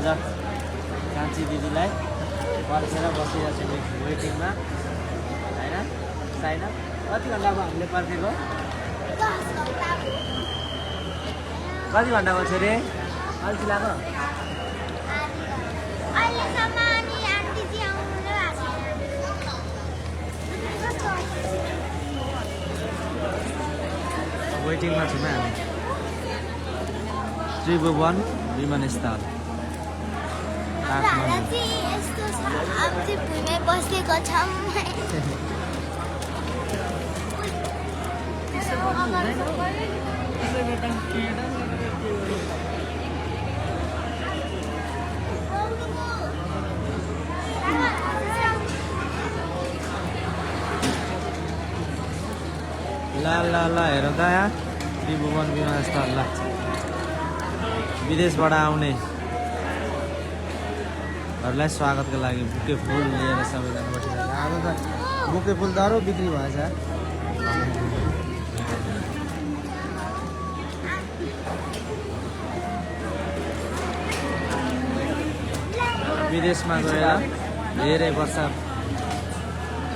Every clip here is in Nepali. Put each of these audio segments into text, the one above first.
आज कान्छी दिदीलाई पर्खेर बसिरहेको छ वेटिङमा होइन छैन। कति घन्टा भयो हामीले पर्खेको? कति घन्टा भयो छोरी? अल्छी लाग्यो? वेटिङमा छौँ हामी त्रिभुवन विमानस्थल बसेको छौँ। ल ल ल हेर त यहाँ त्रिभुवन विमानस्थल। ल विदेशबाट आउनेहरूलाई स्वागतको लागि बुके फुल लिएर सबैजना बसिरहेको। आज त बुके फुल दरो बिक्री भएछ। विदेशमा गएर धेरै वर्ष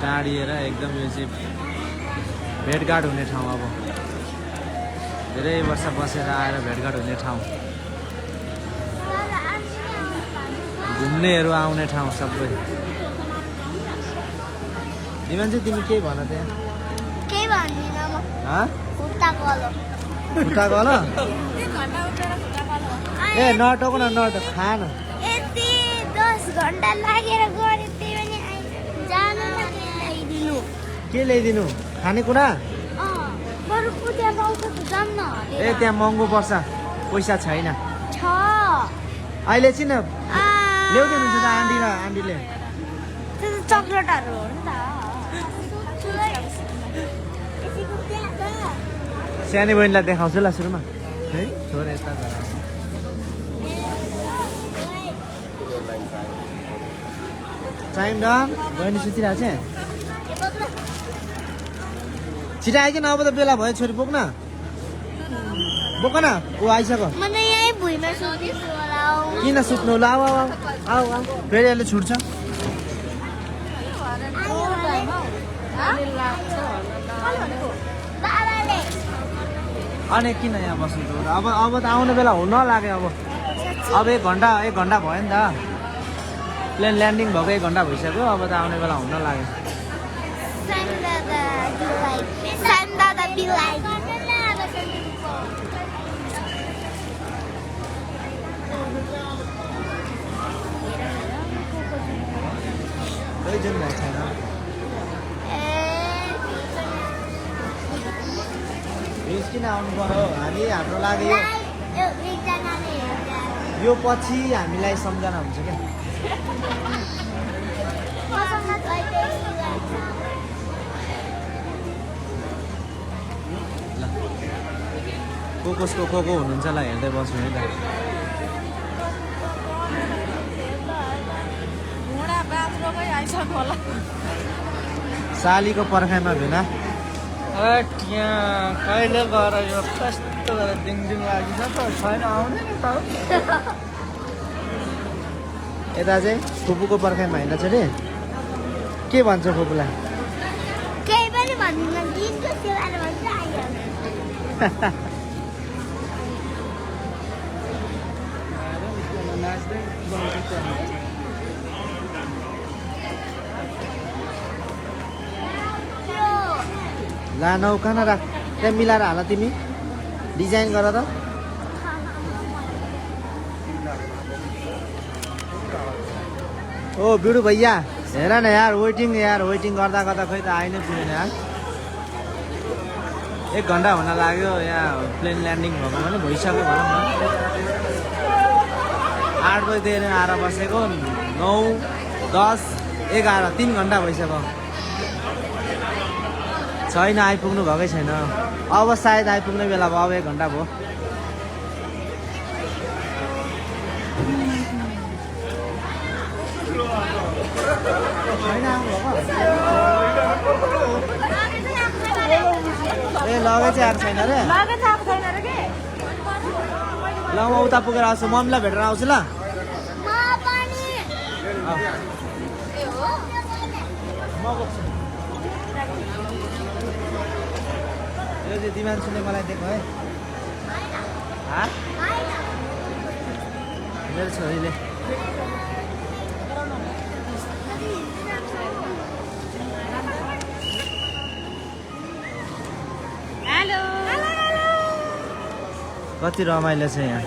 टाढिएर एकदम यो चाहिँ भेटघाट हुने ठाउँ। अब धेरै वर्ष बसेर आएर भेटघाट हुने ठाउँ, घुम्नेहरू आउने ठाउँ सबै। दिमान चाहिँ तिमी केही भन त्यहाँ? केही भन्दिनँ म। खुट्टाको हलो। खुट्टाको हलो? ए नटोको न नटो खा न। यति 10 घन्टा लागेर गऱ्यो त्यही पनि जानु ल्याइदिनु। के ल्याइदिनु? खानेकुरा? बरु पूजा पाउँछ त जाऊँ न। ए त्यहाँ महँगो पर्छ, पैसा छैन। छ अहिले चाहिँ न ल्याउँदैनुहुन्छ त आन्टीले? त्यो त चक्लेटहरू हो नि त। सानो बहिनीलाई देखाउँछु ल सुरुमा है। छोरा यता टाइम डन। बहिनी सुतिरहेको छ। छिटो आइज न, अब त बेला भयो। छोरी बोक्न बोक न, ऊ आइसक्यो। म त यहीँ भुइँमा सुत्दैछु होला। किन सुत्नु? ल आऊ आऊ आऊ आऊ, फेरि अहिले छुट्छ। अनि किन यहाँ बस्नु त? अब त आउने बेला हुन लाग्यो। अब 1 घन्टा भयो नि त। प्लेन ल्यान्डिङ भएको 1 घन्टा भइसक्यो। अब त आउने बेला हुन लाग्यो। कोही जुन भएको छैन। रिस किन आउनु पर्यो? हाम्रो लागि यो पछि हामीलाई सम्झना हुन्छ क्या। कसको को हुनुहुन्छ ल हेर्दै बस्नु है त। सालीको पर्खाइमा भेना कहिले गएर यो कस्तो गरेर दिङ लागिछ त छैन आउने नि त। यता चाहिँ फुपूको पर्खाइमा होइन छ नि। के भन्छ फुपूलाई? केही पनि भन्दिनँ, दिनको सेवार भन्छ आइयो। ला नौ कहाँ राख, त्यहाँ मिलाएर हाल तिमी। डिजाइन गर त। ओ बिडु भैया हेर न यार, वेटिङ गर्दा खै त आइ नै पुगेन यार। 1 घन्टा हुन लाग्यो यहाँ प्लेन ल्यान्डिङ भएको पनि भइसक्यो भनौँ न। 8 बजीदेखि आएर बसेको 9, 10, 11 3 घन्टा भइसक्यो। छैन, आइपुग्नु भएकै छैन। अब सायद आइपुग्ने बेला भयो। अब 1 घन्टा भयो। ए लगेज चाहिँ आएको छैन रे। ल म उता पुगेर आउँछु, मम्मीलाई भेटेर आउँछु ल। म बोक्छु यो चाहिँ दिमान्सुले मलाई दिएको है मेरो छोरीले हेलो कति रमाइलो छ यहाँ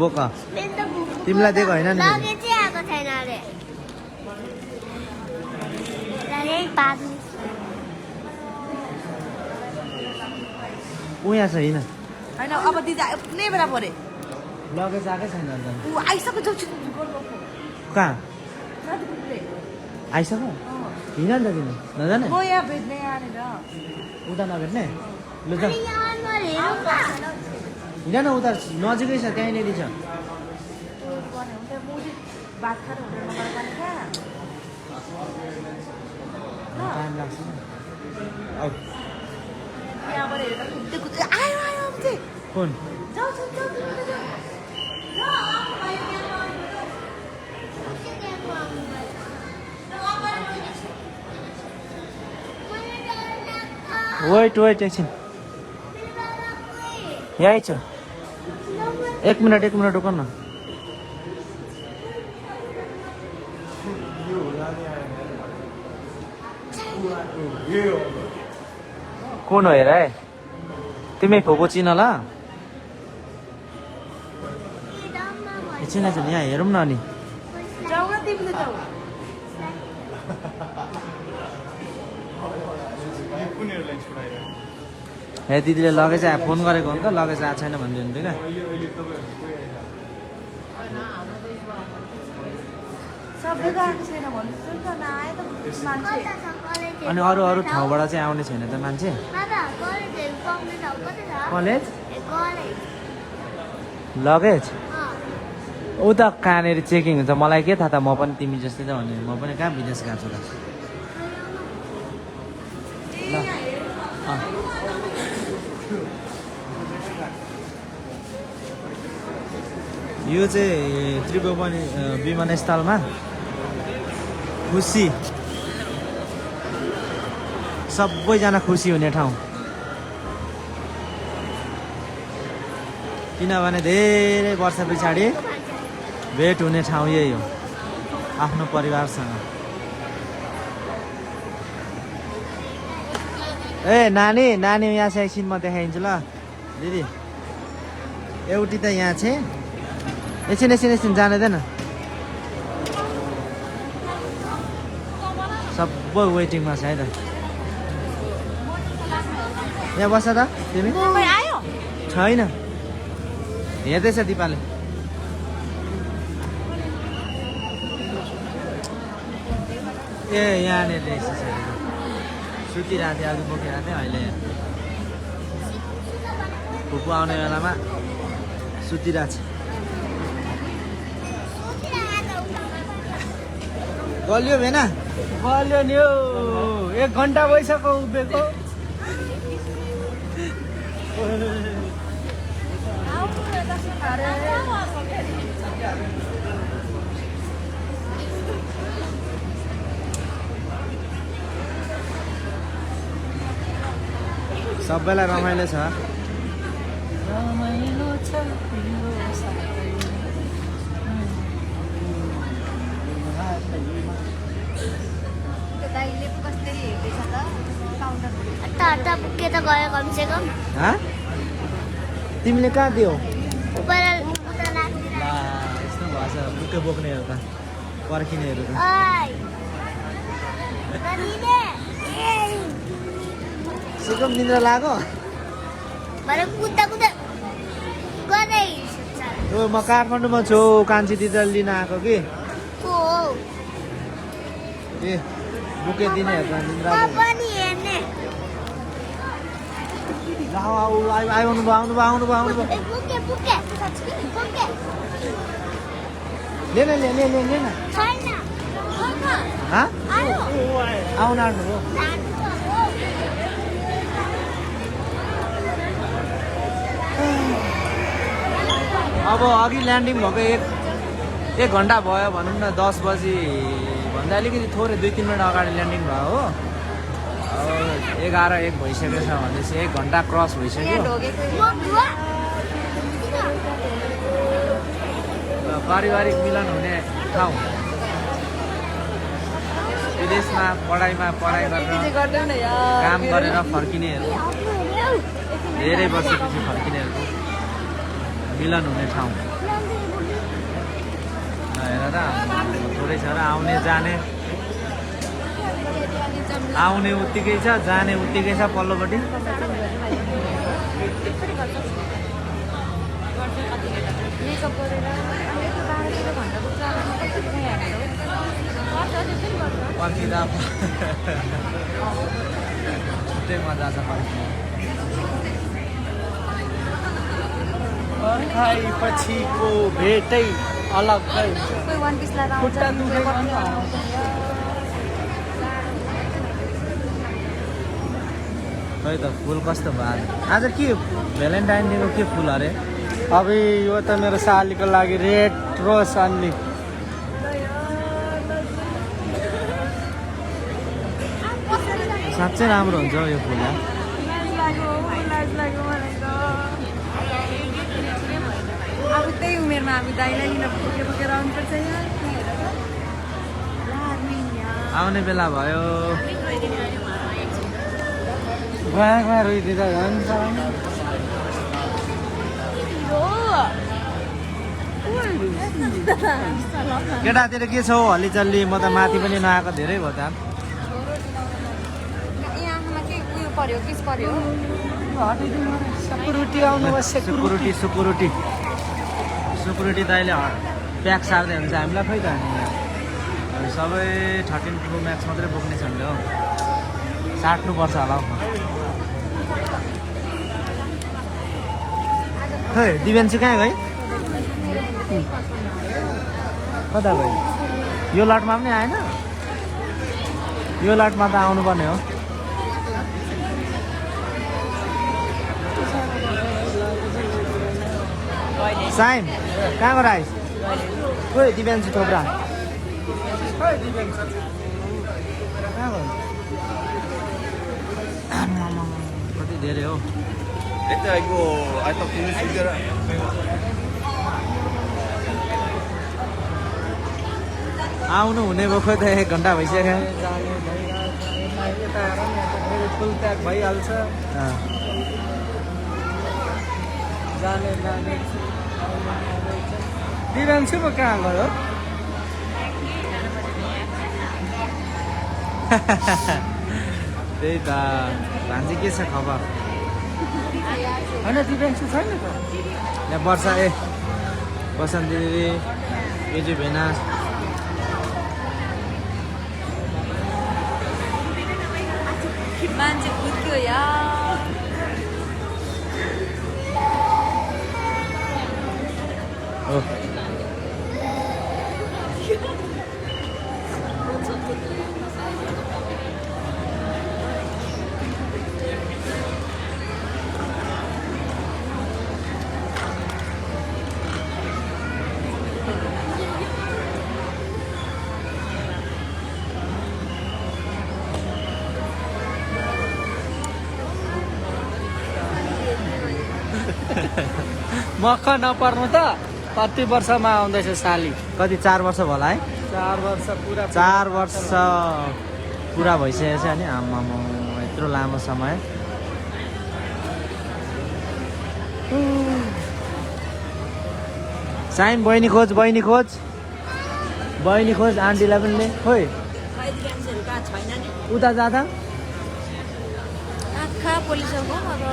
बोक तिमीलाई दिएको होइन नि लगे चाहिँ आएको छैन अरे ऊ यहाँ छ होइन होइन अब दिदी कुनै बेला परे लगेज आएकै छैन अन्त ऊ आइसक्यो जाऊ कहाँ आइसक्यो हिँड नि त किन नजाने म यहाँ भेट्ने यहाँनिर उता नभेट्ने लु त हिँड न उता नजिकै छ त्यहीँनिर छ बात खाएर होटेलमा गएर पनि कहाँ टाइम लाग्छ नि औ यहाँबाट हेरेर कुद्दै कुद्दै आयो आयो अब चाहिँ कुन जाऊ जाऊ जाऊ वेट एकछिन यहीँ छ एक मिनट रुक न कुन हो हेर है तिमी फोको चिन ल एकछिन यहाँ हेरौँ न अनि जाऊ न तिमीले जाऊ हे दिदीले लगेज आयो फोन गरेको हो नि त लगेज आएको छैन भन्दै हुन्थ्यो क्या सबैको आएको छैन भन्दैछ नि त नआयो त मान्छे अनि अरू ठाउँबाट चाहिँ आउने छैन त मान्छे कलेज लगेज उता कहाँनिर चेकिङ हुन्छ मलाई के थाहा त म पनि तिमी जस्तै त भने म पनि कहाँ विदेश गएको छु त ल यो चाहिँ त्रिभुवन विमानस्थलमा खुसी सबैजना खुसी हुने ठाउँ किनभने धेरै वर्ष पछाडि भेट हुने ठाउँ यही हो आफ्नो परिवारसँग ए नानी यहाँ चाहिँ एकछिन म देखाइदिन्छु ल दिदी एउटी त यहाँ छ एकछिन जाँदैन सबै वेटिङमा छ है त यहाँ बस्छ त तिमी आयो छैन हेर्दैछ दिपाले ए यहाँनिर सुतिरहेको थियो आज बोकिरहेको थियो अहिले फुपू आउने बेलामा सुतिरहेको छ गलियो भेन गलियो नि हौ 1 घन्टा भइसक्यो उभिएको सबैलाई रमाइलो छ हट्टा पुग्यो त गयो कमसे कम तिमीले कहाँ दियौ यस्तो भएछ बुके बोक्नेहरू त पर्खिनेहरू त सुकम निन्द्रा लाग्यो म काठमाडौँमा छु कान्छी दिदीले लिन आएको कि ए बुके दिनेहरू त निन्द्रा आउनु भयो बुके बुके बुके ले न छैन हाँ आयो आउनु हो अब अघि ल्यान्डिङ भएको एक घन्टा भयो भनौँ न 10 बजी भन्दा अलिकति थोरै 2-3 मिनट अगाडि ल्यान्डिङ भयो हो अब 11-1 भइसकेको छ भनेपछि 1 घन्टा क्रस भइसक्यो पारिवारिक मिलन हुने ठाउँ विदेशमा पढाइ गरेर काम गरेर फर्किनेहरू धेरै वर्षपछि फर्किनेहरूको मिलन हुने ठाउँ हेर र थोरै छ र आउने जाने आउने उत्तिकै छ जाने उत्तिकै छ पल्लोपट्टि पर्खिँदा छुट्टै मजा छ पर्खिँदा पर्खाइपछिको भेटै अलग्गै खुट्टा दुखेको खै त फुल कस्तो भयो आज के भ्यालेन्टाइन डेको के फुल अरे अब यो त मेरो सालीको लागि रेड रोज अन्ली साँच्चै राम्रो हुन्छ हौ यो फुल अब त्यही उमेरमा अब दाइलाई लिन बोकेर आउनुपर्छ आउने बेला भयो गया रोइदिँदा जान्छ केटातिर के छ हौ हल्लीचल्ली म त माथि पनि नआएको धेरै भयो त पर्यो किस पर्यो सेक्युरिटी आउनु सुकुरिटी त अहिले प्याक सार्दै हुन्छ हामीलाई खै त सबै 13 प्रो म्याक्स मात्रै बोक्ने छन् हो साट्नुपर्छ होला हौ खै दिव्यान्सु कहाँ गयो कता गयो यो लटमा पनि आएन यो लटमा त आउनुपर्ने हो साइम कहाँ गएर आइस खोइ दिव्यान्सु थोप्रा कहाँ गयो कति धेरै हो आउनु हुने भयो खोइ त 1 घन्टा भइसक्यो फुल प्याक भइहाल्छ जाने दिव्यान्सु पो कहाँ गयो त्यही त भान्जी के छ खबर होइन दिव्यान्सु छैन त यहाँ वर्षा बसन्त दिदी एजु भेना मान्छे कुद्यो यार हो मख नपर्नु त कति वर्षमा आउँदैछ साली कति 4 वर्ष होला है 4 वर्ष पुरा 4 वर्ष पुरा भइसकेको छ नि आमामा यत्रो लामो समय साइम बहिनी खोज आन्टीलाई पनि ले खोइ उता जाँदा आँखा पोलिसको अब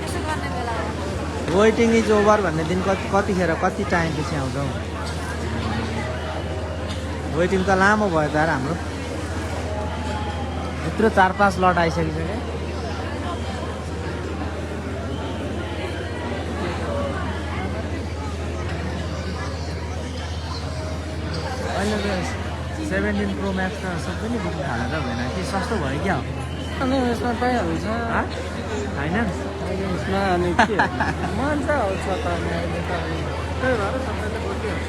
यसो गर्ने बेला हो वेटिङ इज ओभर भन्ने दिन कतिखेर कति टाइम पछि आउँछौ वेटिङ त लामो भयो त हाम्रो यत्रो 4-5 लट आइसकिसक्यो अहिले त 17 प्रो म्याक्स त सबै नै बिक्री थालेर भएन कि सस्तो भयो क्या हो अनि यसमा पाइहाल्छ फाइनेन्स यसमा अनि के मजा आउँछ त अनि अहिले त त्यही भएर सबैले बोकिहाल्छ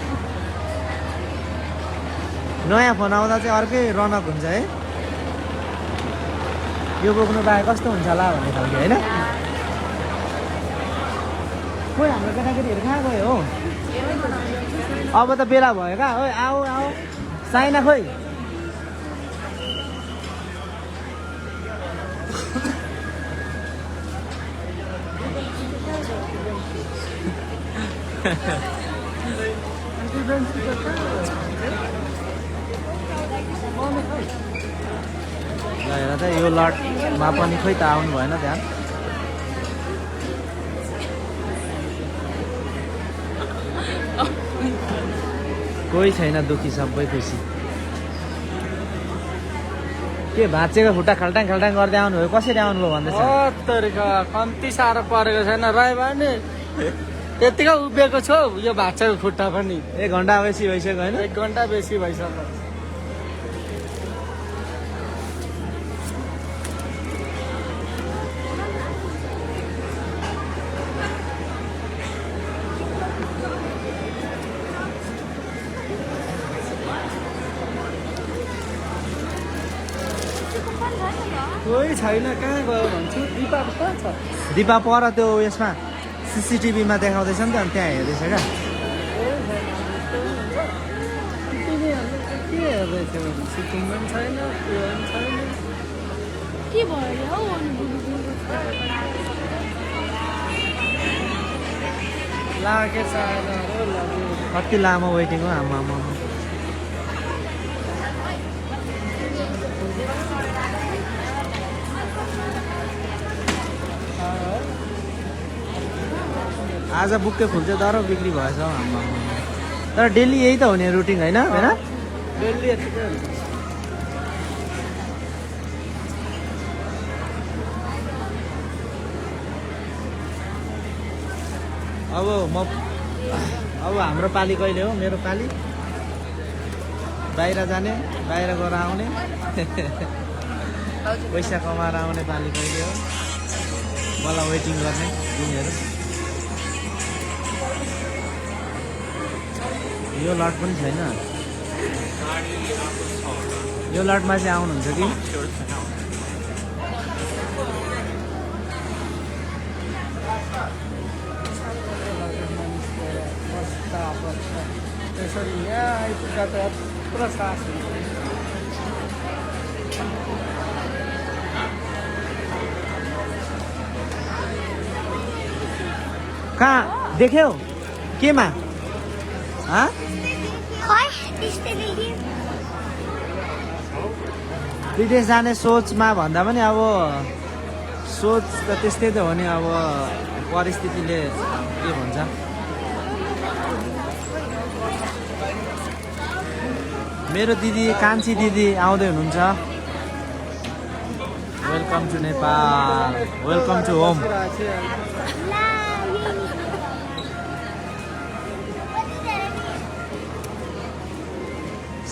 नयाँ फोन आउँदा चाहिँ अर्कै रनक हुन्छ है यो बोक्नु पाए कस्तो हुन्छ होला भन्ने खालको होइन खोइ हाम्रो केटाकेटीहरू कहाँ गयो हो अब त बेला भयो क्या ओ आऊ आऊ साइना खोइ हेर त यो लटमा पनि खोइ त आउनु भएन ध्यान कोही छैन दुखी सबै खुसी के भाँचेको खुट्टा खाल्टाङ खाल्टाङ गर्दै आउनुभयो कसरी आउनुभयो भन्दैछ तरिका कम्ती साह्रो परेको छैन राई भने यतिकै उभिएको छु यो भाँचेको खुट्टा पनि 1 घन्टा बेसी भइसक्यो होइन 1 घन्टा बेसी भइसक्यो कोही छैन कहाँ गयो भन्छु दिपा कहाँ छ दिपा पर त्यो यसमा सिसिटिभीमा देखाउँदैछ नि त अनि त्यहाँ हेर्दैछ क्या के हेर्दैछ सिक्किम पनि छैन त्यो पनि छैन के भयो हौ लागेछ कति लामो वेटिङ हो आमा आज बुक्के फुल चाहिँ दह्रो बिक्री भएछ हौ आमा तर डेली यही त हो नि रुटिन होइन होइन डेली यतिकै हुन्छ अब हाम्रो पाली कहिले हो मेरो पाली बाहिर जाने बाहिर गएर आउने पैसा कमाएर आउने पाली कहिले हो मलाई वेटिङ गर्ने दिनहरू यो लट पनि छैन यो लटमा चाहिँ आउनुहुन्छ कि त्यसरी यहाँ आइपुग्दा त यत्रो सास हुन्छ कहाँ देख्यौ केमा विदेश जाने सोचमा भन्दा पनि अब सोच त त्यस्तै त हो नि अब परिस्थितिले के भन्छ मेरो दिदी कान्छी दिदी आउँदै हुनुहुन्छ welcome to Nepal welcome to home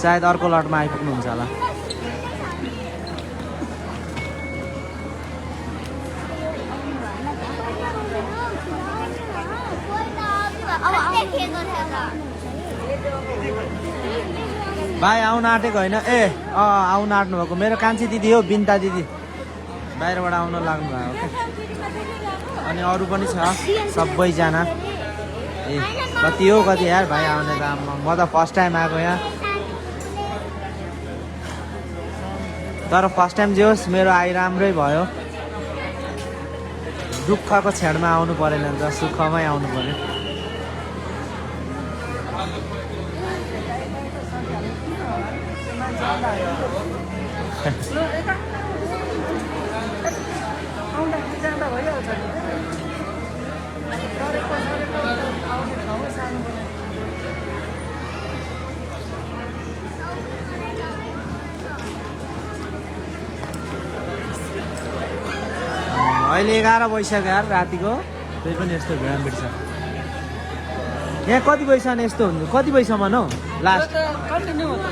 सायद अर्को लटमा आइपुग्नुहुन्छ होला भाइ आउन आँटेको होइन ए आउन आँट्नु भएको मेरो कान्छी दिदी हो बिन्ता दिदी बाहिरबाट आउन लाग्नु भएको अनि अरू पनि छ सबैजना ए कति हो कति यार भाइ आउने त म त फर्स्ट टाइम आएको यहाँ तर फर्स्ट टाइम जे होस् मेरो आइ राम्रै भयो दुःखको छेडमा आउनु परेन नि त सुखमै आउनु पर्यो अहिले 11 भइसक्यो यार रातिको, त्यही पनि यस्तो भिडाभिड छ। यहाँ कति पैसामा यस्तो हुन्छ, कति पैसामा हौ लास्ट? कन्टिन्यू हो त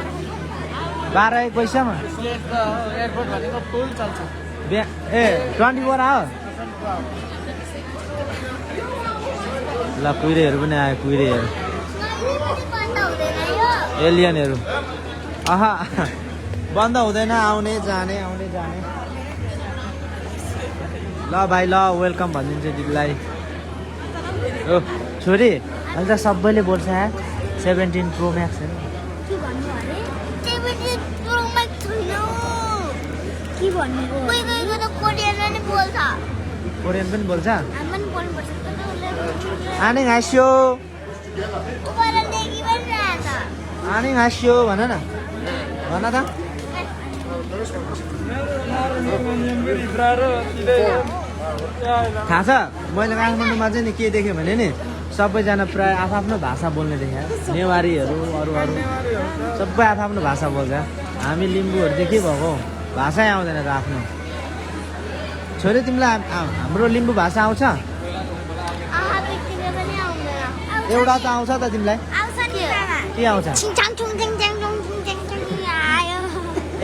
12-1 पैसामा एयरपोर्ट भनेको फुल चल्छ। ए 24 आवर। ल कुहिरेहरू पनि आयो, कुहिरेहरू बन्द हुँदैन यो। एलियनहरू। आहा बन्द हुँदैन, आउने जाने आउने जाने। ल भाइ ल वेलकम भनिदिन्छु दिदीलाई। ओ छोरी अहिले त सबैले बोल्छ 17 प्रो म्याक्स होइन। के भन्नु अरे? 17 प्रो म्याक्स छैन। के भन्नु? कोही कोहीको त कोरियन पनि बोल्छ। कोरियन पनि बोल्छ। हामी पनि बोल्नुपर्छ। आने हाँस्यो, उबाट लेखी पनि रहेछ। आने हाँस्यो भन न, भन त। थाहा छ मैले काठमाडौँमा चाहिँ नि के देखेँ भने नि सबैजना प्राय आफ्नो भाषा बोल्ने देखेँ। नेवारीहरू अरू सबै आफ्नो भाषा बोल्छ। हामी लिम्बूहरू चाहिँ के भएको भाषै आउँदैन त आफ्नो। छोरी तिमीलाई हाम्रो लिम्बू भाषा आउँछ? एउटा त आउँछ त तिमीलाई? के आउँछ?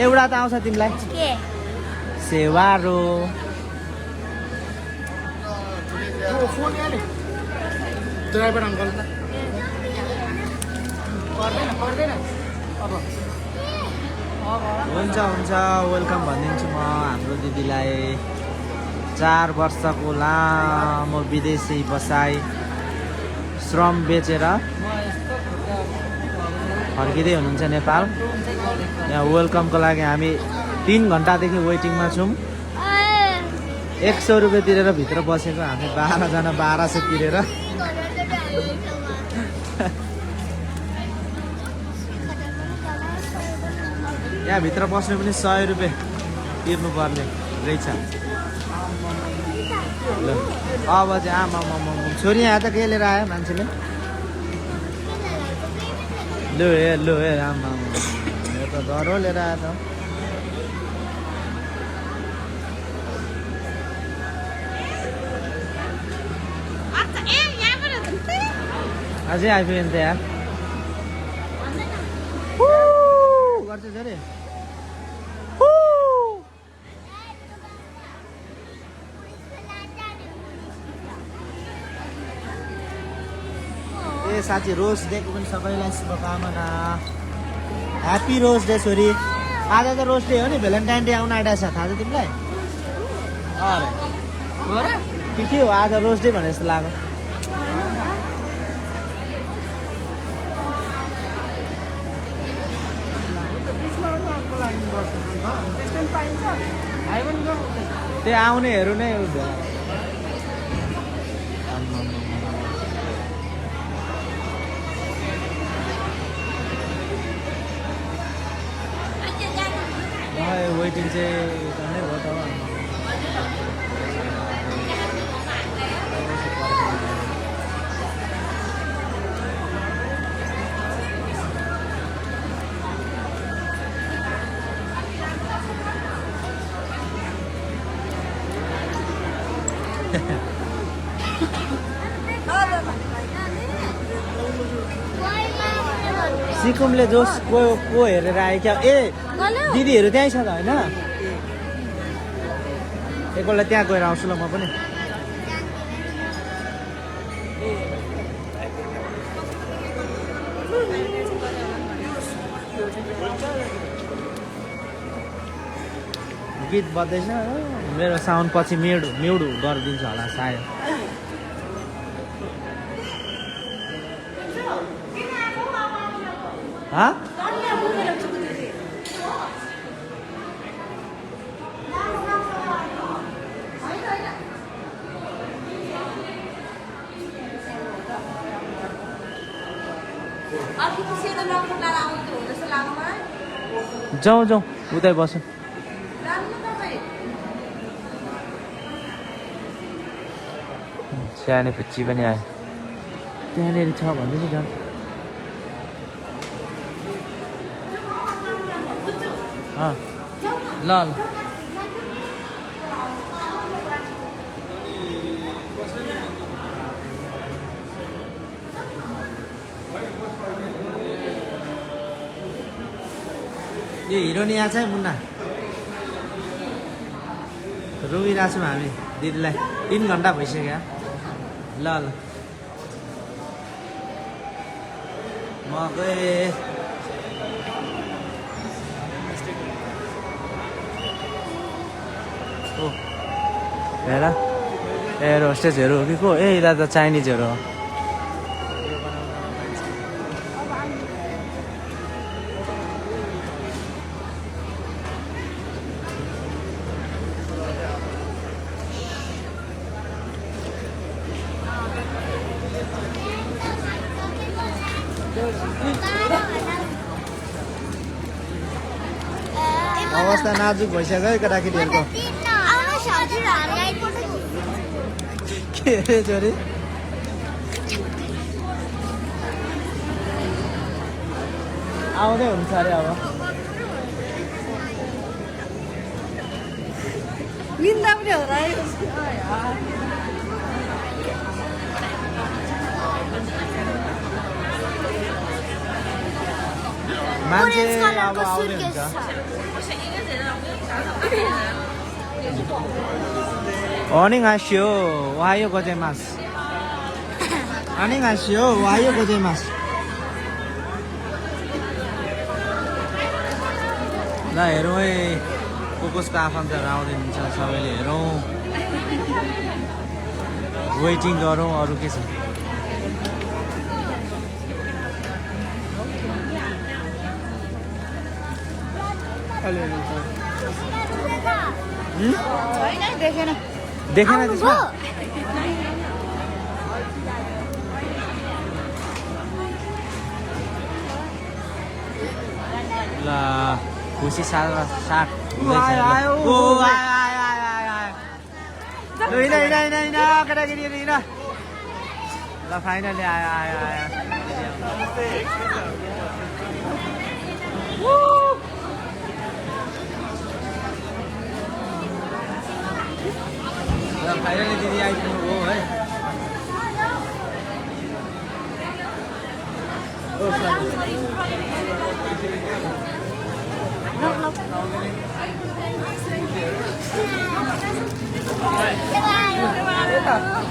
एउटा त आउँछ तिमीलाई? सेवारो। ड्राइभर अङ्कल त हुन्छ हुन्छ वेलकम भनिदिन्छु म हाम्रो दिदीलाई। 4 वर्षको लामो विदेशी बसाइ श्रम बेचेर फर्किँदै हुनुहुन्छ नेपाल। यहाँ वेलकमको लागि हामी 3 घन्टादेखि वेटिङमा छौँ। 100 रुपियाँ तिरेर भित्र बसेको हामी 12 जना 1200 तिरेर। यहाँ भित्र बस्नु पनि 100 रुपियाँ तिर्नुपर्ने रहेछ। ल अब चाहिँ आमा छोरी यहाँ त के लिएर आयो मान्छेले? लु हे आमा यो त डरो लिएर आयो त। अझै आइपुग्यो नि त यार। गर्छ छोरी। ए साथी रोज डेको पनि सबैलाई शुभकामना। ह्याप्पी रोज डे छोरी। आज त रोज डे हो नि, भ्यालेन्टाइन डे आउन आँटेको छ थाहा छ तिमीलाई? अरे के हो आज रोज डे भने जस्तो लाग्यो। त्यो आउनेहरू नै वेटिङ चाहिँ झन्डै भयो त। सिकुमले जोस को हेरेर आयो क्या? ए दिदीहरू त्यहीँ छ त होइन? एकपल्ट त्यहाँ गएर आउँछु ल म पनि। गीत बज्दैछ, मेरो साउन्ड पछि म्युट गरिदिन्छ होला सायद। हाँ? जाउँ उतै बसौँ। सानो पिच्ची पनि आयो त्यहाँनिर छ भन्दै नि झन्। ल यो हिरोनी यहाँ चाहिँ मुन्ना रोइरहेको छौँ हामी दिदीलाई 3 घन्टा भइसक्यो ल ल म गएँ ओ हेर एयर होस्टेसहरू हो कि को ए यता त चाइनिजहरू हो अवस्था नाजुक भइसक्यो है केटाकेटीहरूको के अरे छोरी आउँदै हुन्छ अरे अब निन्दा पनि हो र मान्छे अब आउँदै हुन्छ 안녕하세요. 오하요 고자이마스. 안녕하세요. 오하요 고자이마스. ल हेरौँ है कसको आफन्तहरू आउँदै हुन्छ सबैले हेरौँ वेटिङ गरौँ अरू के छ देखेन देखेन त्यसमा ल खुसी साग केटाकेटीहरू हिँड ल फाइनली आयो आयो आयो फाइनली दिदी आइपुग्नु हो है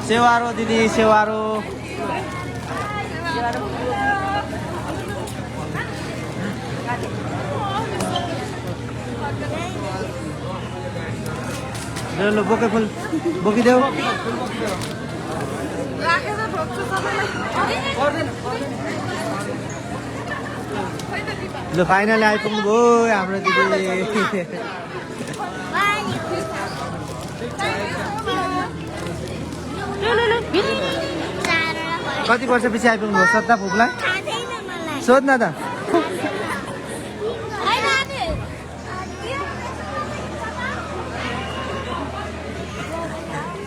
सेवारो दिदी सेवारो ल बोके फुल बोकिदेऊ ल फाइनली आइपुग्नु भयो हाम्रो दिदी कति वर्ष पछि आइपुग्नु भयो सत्ता फुकलाई सोध्न त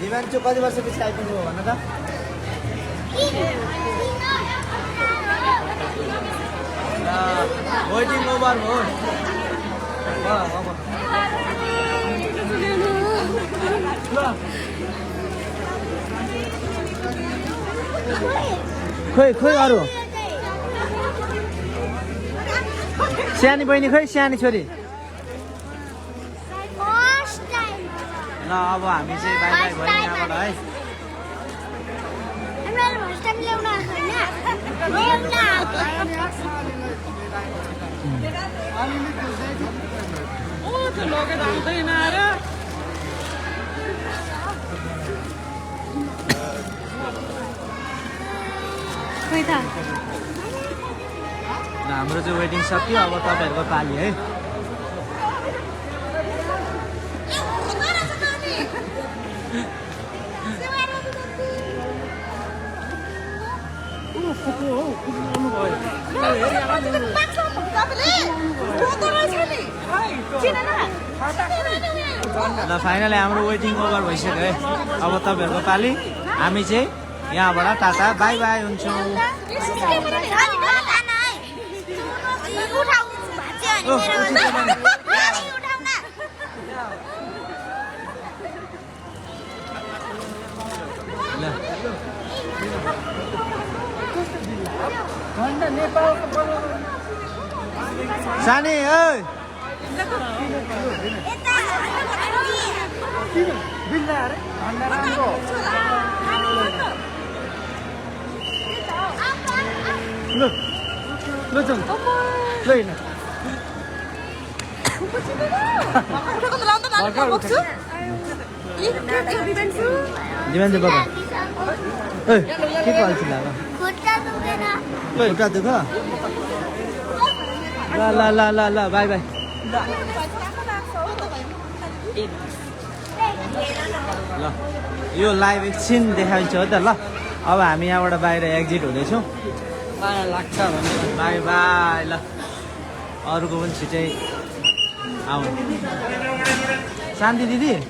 दिवान्चो कति वर्ष पछि आइपुग्नु भयो भन त वेटिङ ओभर हो खोइ खोइ अरू सानी बहिनी खोइ सानी छोरी ल अब हामी चाहिँ बाई बाई भयो यहाँबाट है हाम्रो चाहिँ वेटिङ सक्यो अब तपाईँहरूको पाली है ल फाइनली हाम्रो वेटिङ ओभर भइसक्यो है अब तपाईँहरूको पाली हामी चाहिँ यहाँबाट टाटा बाई बाई हुन्छौँ सानी ओइ बिल्ला अरे ठन्डा राम्रो ल ल जाउँ ल हिँड दिमाग बाबा ए के पाल्छ ल खुट्टा दुखेन खुट्टा दुख ल ल ल ल ल बाई बाई ल यो लाइभ एकछिन देखाइन्छ हो त ल अब हामी यहाँबाट बाहिर एक्जिट हुँदैछौँ माया लाग्छ भने बाई बाई ल अरूको पनि छिटै आउनु शान्ति दिदी हैं?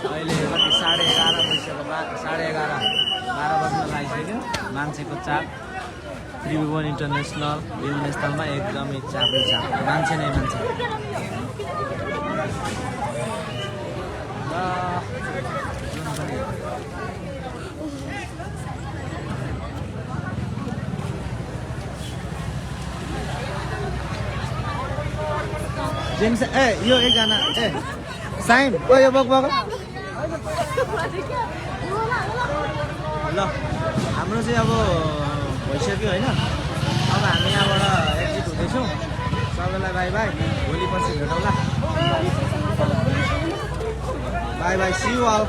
अहिले कति 11:30 बजिसक्यो 11:30 12 बज्न लागिसक्यो मान्छेको चाप त्रिभुवन इन्टरनेसनल विमानस्थलमा एकदमै चापै चाप मान्छे नै मान्छे जेम्स ए यो एकजना ए साइम ओ यो बक बक ल हाम्रो चाहिँ अब भइसक्यो होइन अब हामी यहाँबाट एक्जिट हुँदैछौँ सबैलाई बाई बाई भोलि पछि भेटौँला bye bye see you all